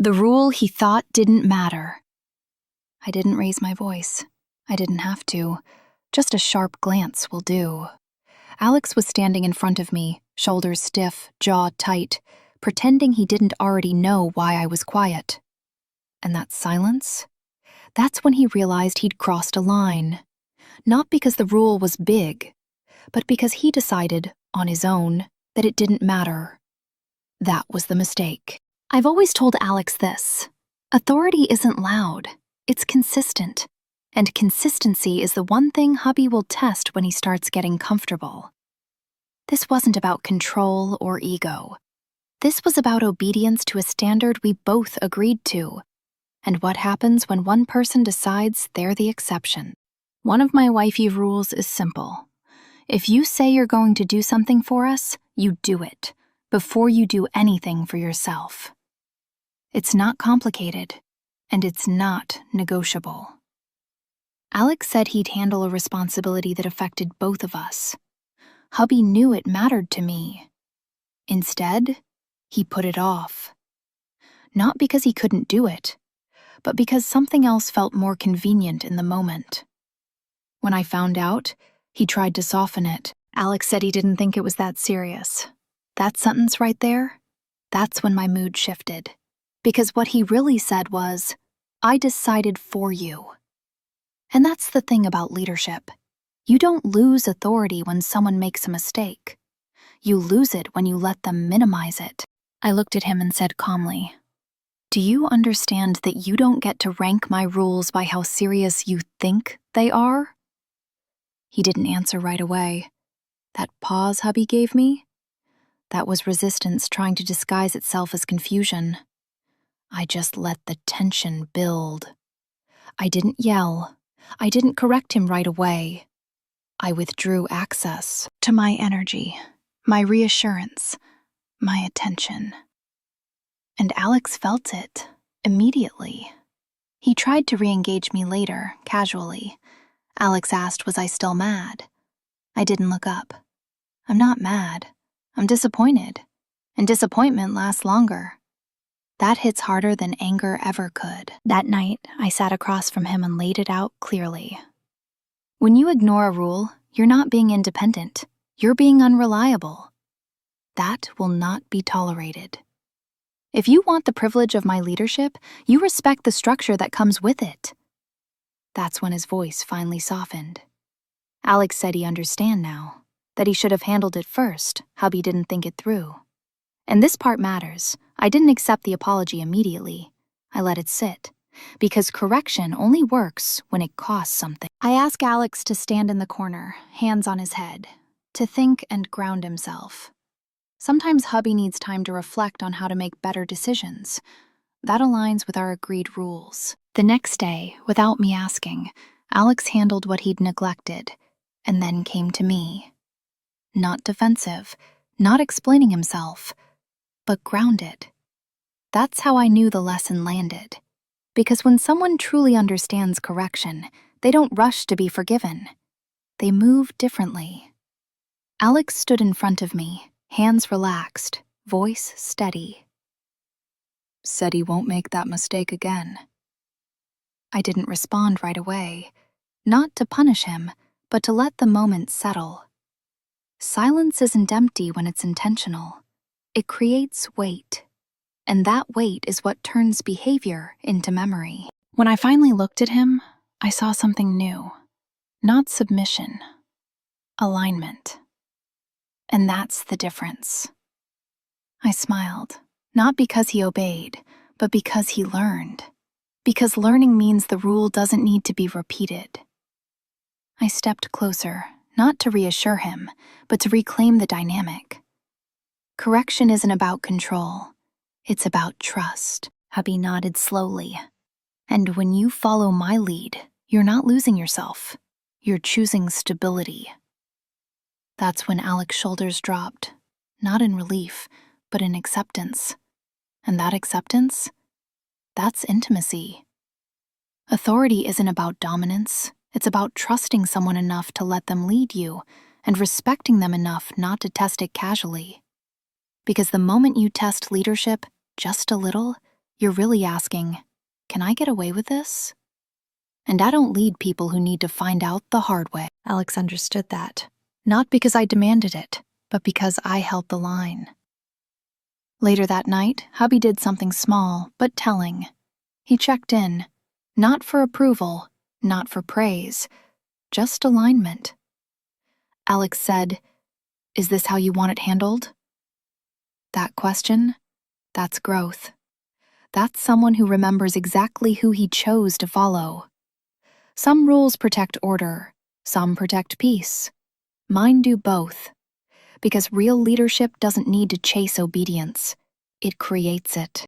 The rule he thought didn't matter. I didn't raise my voice. I didn't have to. Just a sharp glance will do. Alex was standing in front of me, shoulders stiff, jaw tight, pretending he didn't already know why I was quiet. And that silence? That's when he realized he'd crossed a line. Not because the rule was big, but because he decided, on his own, that it didn't matter. That was the mistake. I've always told Alex this. Authority isn't loud, it's consistent. And consistency is the one thing Hubby will test when he starts getting comfortable. This wasn't about control or ego. This was about obedience to a standard we both agreed to. And what happens when one person decides they're the exception. One of my wifey rules is simple. If you say you're going to do something for us, you do it, before you do anything for yourself. It's not complicated, and it's not negotiable. Alex said he'd handle a responsibility that affected both of us. Hubby knew it mattered to me. Instead, he put it off. Not because he couldn't do it, but because something else felt more convenient in the moment. When I found out, he tried to soften it. Alex said he didn't think it was that serious. That sentence right there, that's when my mood shifted. Because what he really said was, I decided for you. And that's the thing about leadership. You don't lose authority when someone makes a mistake. You lose it when you let them minimize it. I looked at him and said calmly, do you understand that you don't get to rank my rules by how serious you think they are? He didn't answer right away. That pause Hubby gave me? That was resistance trying to disguise itself as confusion. I just let the tension build. I didn't yell. I didn't correct him right away. I withdrew access to my energy, my reassurance, my attention. And Alex felt it, immediately. He tried to re-engage me later, casually. Alex asked, was I still mad? I didn't look up. I'm not mad. I'm disappointed. And disappointment lasts longer. That hits harder than anger ever could. That night, I sat across from him and laid it out clearly. When you ignore a rule, you're not being independent. You're being unreliable. That will not be tolerated. If you want the privilege of my leadership, you respect the structure that comes with it. That's when his voice finally softened. Alex said he understand now, that he should have handled it first, Hubby didn't think it through. And this part matters. I didn't accept the apology immediately. I let it sit, because correction only works when it costs something. I asked Alex to stand in the corner, hands on his head, to think and ground himself. Sometimes Hubby needs time to reflect on how to make better decisions. That aligns with our agreed rules. The next day, without me asking, Alex handled what he'd neglected, and then came to me. Not defensive, not explaining himself, but grounded. That's how I knew the lesson landed. Because when someone truly understands correction, they don't rush to be forgiven. They move differently. Alex stood in front of me, hands relaxed, voice steady. Said he won't make that mistake again. I didn't respond right away, not to punish him, but to let the moment settle. Silence isn't empty when it's intentional. It creates weight, and that weight is what turns behavior into memory. When I finally looked at him, I saw something new. Not submission, alignment. And that's the difference. I smiled, not because he obeyed, but because he learned. Because learning means the rule doesn't need to be repeated. I stepped closer, not to reassure him, but to reclaim the dynamic. Correction isn't about control. It's about trust. Hubby nodded slowly. And when you follow my lead, you're not losing yourself. You're choosing stability. That's when Alex's shoulders dropped, not in relief, but in acceptance. And that acceptance? That's intimacy. Authority isn't about dominance. It's about trusting someone enough to let them lead you and respecting them enough not to test it casually. Because the moment you test leadership just a little, You're really asking, can I get away with this? And I don't lead people who need to find out the hard way. Alex understood that, not because I demanded it, but because I held the line. Later that night, Hubby did something small, but telling. He checked in, not for approval, not for praise, just alignment. Alex said, "Is this how you want it handled?" That question, that's growth. That's someone who remembers exactly who he chose to follow. Some rules protect order, some protect peace. Mine do both. Because real leadership doesn't need to chase obedience, it creates it.